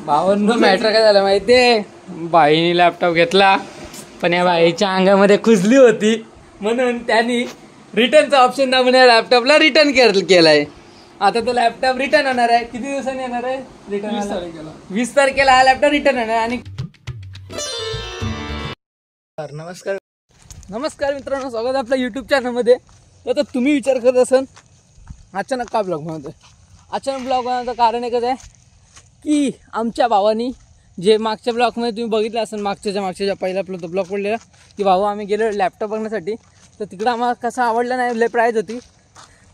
भावांनो मॅटर काय झालं माहितीये, बाईने लॅपटॉप घेतला पण या बाईच्या अंगामध्ये खुजली होती म्हणून त्यांनी रिटर्नचा ऑप्शन दाबून या लॅपटॉपला रिटर्न केलाय. आता तो लॅपटॉप रिटर्न होणार आहे. किती दिवसांनी येणार आहे रिटर्न? 20 तारखेला हा लॅपटॉप रिटर्न होणार. आणि नमस्कार मित्रांनो, स्वागत आपल्या यूट्यूब चॅनलमध्ये. तर तुम्ही विचार करत असाल अचानक का ब्लॉग बनवतोय. अचानक ब्लॉग बनवण्याचं कारण एकच आहे की आमच्या भावानी जे मागच्या ब्लॉगमध्ये तुम्ही बघितलं असेल, मागच्या पहिला आपला तो ब्लॉग पडलेला की भाऊ आम्ही गेलो लॅपटॉप बघण्यासाठी. तर तिकडं आम्हाला कसं आवडलं नाही, लय प्राईज होती.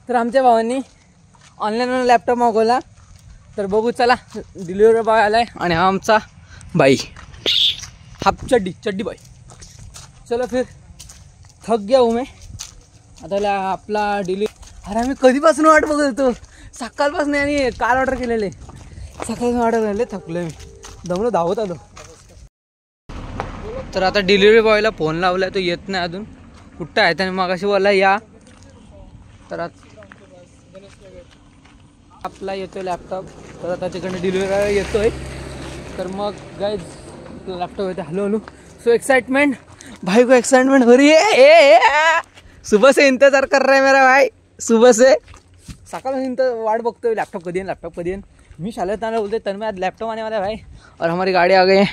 तर आमच्या भावांनी ऑनलाईन लॅपटॉप मागवला. तर बघू चला, डिलिव्हरी बॉय आला आहे आणि हा आमचा बाई हाफ चड्डी बाई. चलो फिर थक गया हूँ मैं. आता आपला अरे आम्ही कधीपासून वाट बघत होतो, सकाळपासून. आणि काल ऑर्डर केलेले, सकाळपासून ऑर्डर केलेले. थकलो मी, दमलो, धावत आलो. तर आता डिलिव्हरी बॉयला फोन लावला, तो येत नाही अजून. कुठं आहे त्याने मगाशी बोलला या. तर आपला येतोय लॅपटॉप. तर आता तिकडनं डिलिव्हरी येतोय. तर मग गाइस लॅपटॉप येते. हॅलो सो एक्साइटमेंट भाई को, एक्साइटमेंट हो रही है. सुबह से इंतजार कर रहा है मेरा भाई, सुबह से. सकाळ वाट बघतोय लॅपटॉप कधी येईन. मी शाळेत आला बोलते तर मैं आज लैपटॉप आने वाला है भाई, और हमारी गाड़ी आ गई है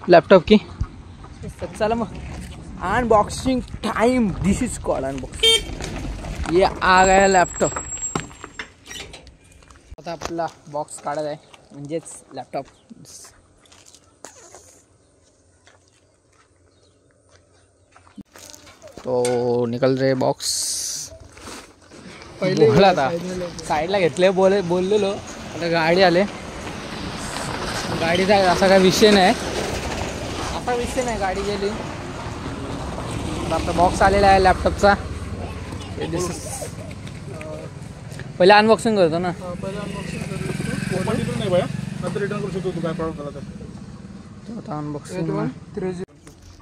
लैपटॉप की. चला मग unboxing time. This is call unboxing. ये आ गया लॅपटॉप. आता आपला बॉक्स काढत आहे, म्हणजेच लॅपटॉप. तो निकल रहे बॉक्स. पहिले आता साईडला घेतले, बोललेलो. आता गाडी आले. गाडीचा असा काय विषय नाही, गाडी गेली. आपला बॉक्स आलेला आहे लॅपटॉपचा. पहिले अनबॉक्सिंग करतो ना. आता अनबॉक्सिंग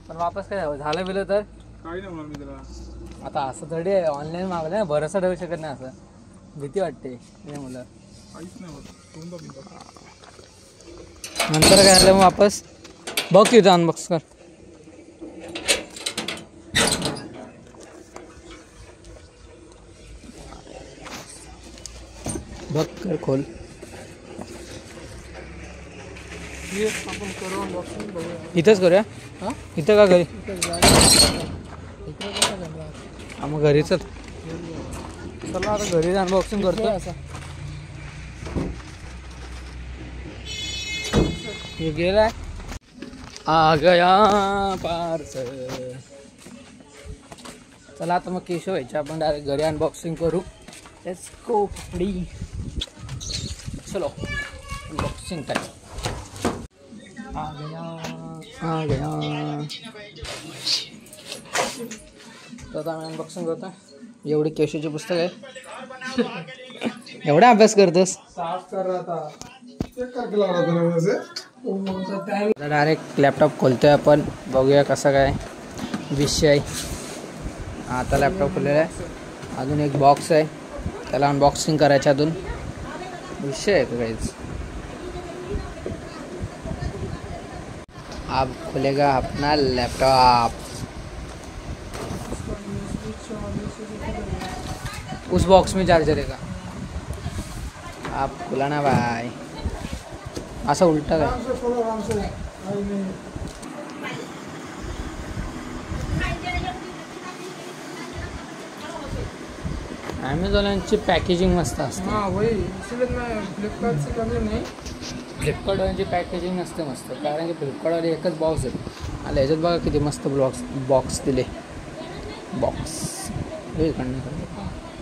पण वापस काय झालं बिलं तर काही नाही म्हणून मी त्याला. आता असं थोडी ऑनलाईन मागवलं ना, भरोसा ठेवू शकत नाही. असं भीती वाटते मुलं. नंतर काय झालं मग वापस बघ तिथं अनबॉक्स कर. बघ कर, खोल. आपण करू अनबॉक्सिंग. इथंच करूया. इथं का घरी? मग घरीच. चला आता घरीच अनबॉक्सिंग करतो. ये गेलाय, आ गया पार्सल. चला आता मग केशव व्हायच्या आपण डायरेक्ट घरी अनबॉक्सिंग करू. Let's go Papdi. चलो अनबॉक्सिंग टाइम. आ गया. तर आता आम्ही अनबॉक्सिंग करतो. एवढी केशवची पुस्तक आहे. एवढा अभ्यास करतोस. डायरेक्ट लॅपटॉप खोलतोय आपण, बघूया कसा काय विषय. आता लॅपटॉप खोललेला आहे. अजून एक बॉक्स आहे, त्याला अनबॉक्सिंग करायचं. अजून विषय आहे का काहीच. अब खुलेगा अपना लैपटॉप. उस बॉक्स में चार्जर है का? आप खुला ना भाई. असं उलटा काय. ॲमेझॉनची पॅकेजिंग मस्त असते. फ्लिपकार्टवरची पॅकेजिंग नसते मस्त, कारण की फ्लिपकार्टवर एकच बॉक्स आहे. आला ह्याच्यात बघा किती मस्त बॉक्स दिले. बॉक्स इकडनं,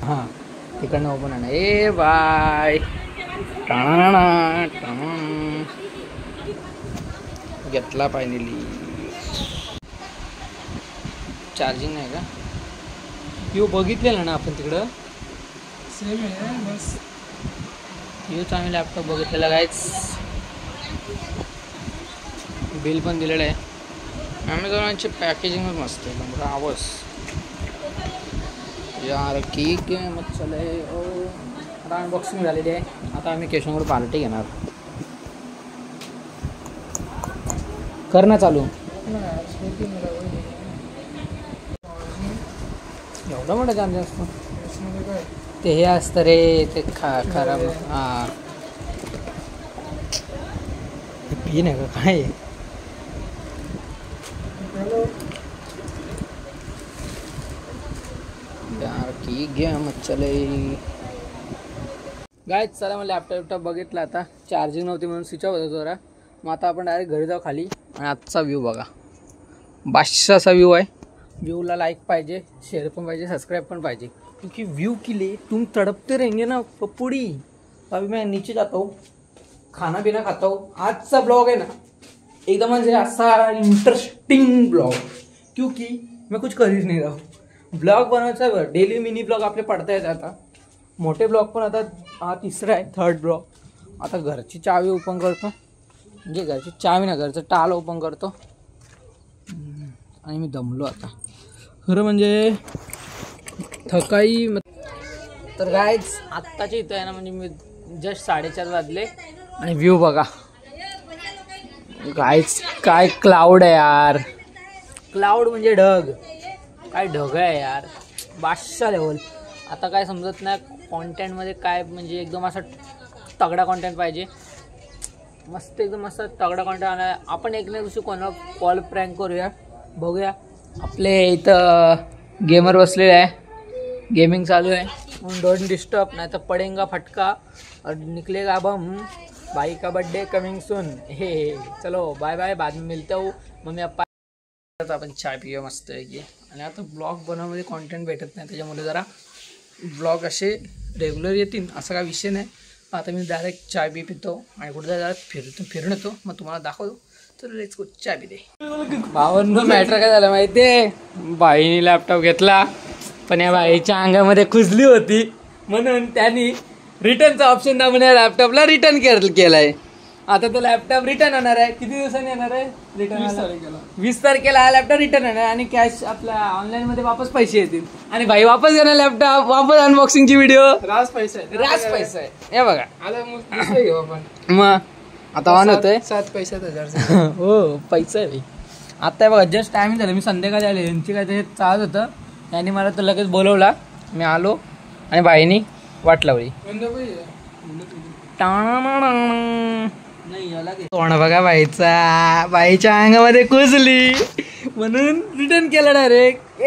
हां तिकडनं ओपन आहे ना. ए बाय घेतला फायनली. चार्जिंग नाही का? यो बघितलेलं ना आपण तिकडं. सेम आहे बस. योच आम्ही लॅपटॉप बघितलेला गायच. बिल पण दिलेलं आहे. ॲमेझॉनची पॅकेजिंगच मस्त आहे, एकदम रावस यार. ठीक आहे मग चले. आता अनबॉक्सिंग झालेली आहे. आता आम्ही केशववर पार्टी घेणार. कर ना चालू. एवढा मोठा चार्जर असतो ते हे असतं रे ते खराब. हां पिन आहे का काय यार की गेम चले गाय. चला मला लॅपटॉप बघितला आता चार्जिंग नव्हती म्हणून स्विच ऑफ होता जरा. मग आता आपण डायरेक्ट घरी जाऊ खाली आणि आजचा व्ह्यू बघा. बादशाचा व्ह्यू आहे. व्ह्यूला लाइक पाहिजे, शेअर पण पाहिजे, सबस्क्राइब पण पाहिजे क्योंकि व्यू के लिए तुम तड़पते रहेंगे ना पप्पूड़ी. अभी मैं नीचे जाता हूँ, खाना पीना खाता हूँ. आजचा ब्लॉग आहे ना एकदम म्हणजे असा इंटरेस्टिंग ब्लॉग क्योंकि मैं कुछ कर ही नहीं रहा हूँ. ब्लॉग बनवायचा आहे. डेली मिनी ब्लॉग आपले पडता येत आता. मोठे ब्लॉग पण आता हा तिसरा आहे, थर्ड ब्लॉग. आता घरची चावी ओपन करतो, म्हणजे घरची चावी ना घरचं टाल ओपन करतो आणि मी दमलो आता खरं म्हणजे थकाई. तर गायच आत्ताच्या इथं आहे ना म्हणजे मी जस्ट 4:30 वाजले आणि व्ह्यू बघा गायच. काय क्लाउड आहे यार. क्लाउड म्हणजे ढग. काय ढग आहे यार. बादशा लेवल. आता काय समजत नाही कॉन्टेंटमध्ये काय म्हणजे एकदम असा तगडा कॉन्टेंट पाहिजे. मस्त एकदम मस्त तगडा कॉन्टेंट आला. आपण एक ना दिवशी कोणाला कॉल प्रँक करूया, बघूया. आपले इथं गेमर बसलेले आहे, गेमिंग चालू आहे. डोंट डिस्टर्ब नाही तर पडेंगा फटका और निकलेगा बम. भाई का बर्थडे कमिंग सून. हे चलो बाय बाय, बाद में मिलते हो. Mummy papa. आपण चाय पिऊया मस्त आहे. आणि आता ब्लॉग बनवण्यामध्ये कॉन्टेंट भेटत नाही त्याच्यामुळे जरा ब्लॉग असे रेग्युलर येतील असा काय विषय नाही. आता मी डायरेक्ट चाय बी पितो आणि कुठे जरा फिरून येतो, मग तुम्हाला दाखवतो. तर लेट्स गो. चाय बी दे. भावांनो मॅटर काय झालं माहिती आहे. बाईने लॅपटॉप घेतला पण या बाईच्या अंगामध्ये खुजली होती म्हणून त्यांनी रिटर्नचा ऑप्शन दाबून या लॅपटॉपला रिटर्न केलाय. आता तो लॅपटॉप रिटर्न होणार आहे. किती दिवसांनी येणार आहे रिटर्न? 20 तारखेला हा लॅपटॉप रिटर्न होणार आणि कॅश आपल्या ऑनलाईन मध्ये वापस पैसे येतील आणि भाई वापस घेणार लॅपटॉप. वापस अनबॉक्सिंगची व्हिडिओ. राज पैसा आहे हे बघा. मग आता ऑन होतोय 7 पैशात 1000. हो पैसा आहे भाई. आता बघा जस्ट टायमिंग झालं. मी संध्याकाळी आले. यांची काय ते चालत होतं. त्यांनी मला तर लगेच बोलवला. मी आलो आणि बाईनी वाट लावली. तोंड बघा बाईचा. बाईच्या अंगामध्ये कुजली म्हणून रिटर्न केलं डायरेक्ट.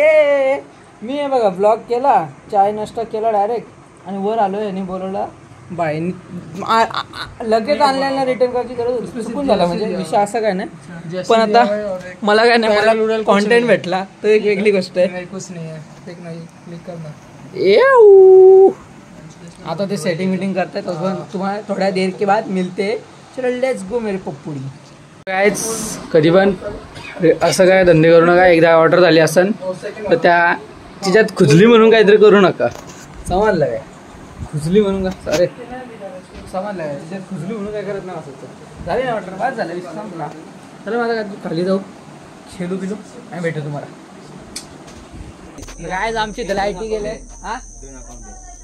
मी हे बघा ब्लॉग केला, चाय नाश्ता केला डायरेक्ट आणि वर आलो. यांनी बोलवला. बाईनी लगेच ऑनलाईनला रिटर्न करायची गरज चुकून झाला म्हणजे विषय असं काय नाही. पण आता मला काय नाही, मला कॉन्टेंट भेटला तर एक वेगळी गोष्ट आहे. आता ते सेटिंग विटिंग करतायत. तुम्हाला थोड्या देर के बाद मिलते. चलो लेट्स गो मेरे पप्पूडी. कायच कधी पण असं काय धंदे करू नका. एकदा ऑर्डर झाली असन तर त्या तिच्यात खुजली म्हणून काहीतरी करू नका. समजलं काय? खुजली म्हणून का अरे समजलं काय? तिच्यात खुजली म्हणून काय करत नाही असं. झाली ना ऑर्डर बाद झालं संपला. चला माझा खाली जाऊ, खेळू पिलो आणि भेटू तुम्हाला. काय आमची लाईटी गेले हा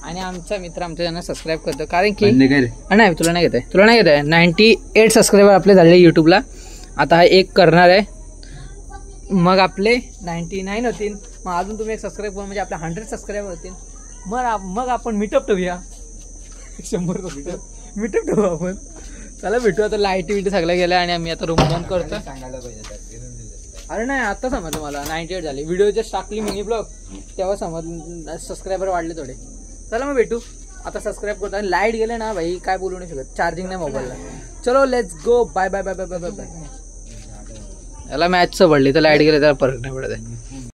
आणि आमचा मित्र आमच्या त्यांना सबस्क्राईब करतो कारण की नाही तुला नाही घेत आहे 98 सबस्क्रायबर आपले झाले यूट्यूबला. आता हा एक करणार आहे मग आपले 99 होतील. मग अजून तुम्ही एक सबस्क्राईब करून म्हणजे आपले 100 सबस्क्राईबर होतील. मग आपण मीटअप ठेवूया. 100 मीटअप ठेवू आपण. चला भेटू. आता लाईटी सगळ्या गेल्या आणि आम्ही आता रूम बंद करतो. अरे नाही आता समजलं मला 98 झाले. व्हिडिओ जस्ट टाकली मिनी ब्लॉग तेव्हा समजलं सबस्क्रायबर वाढले थोडे. चला मग भेटू. आता सबस्क्राईब करतो. आणि लाईट गेले ना भाई काय बोलू नाही शकत. चार्जिंग नाही मोबाईलला. चलो let's go. Bye bye bye bye bye bye. याला मॅचचं पडली तर लाईट गेले त्याला फरक नाही पडत आहे.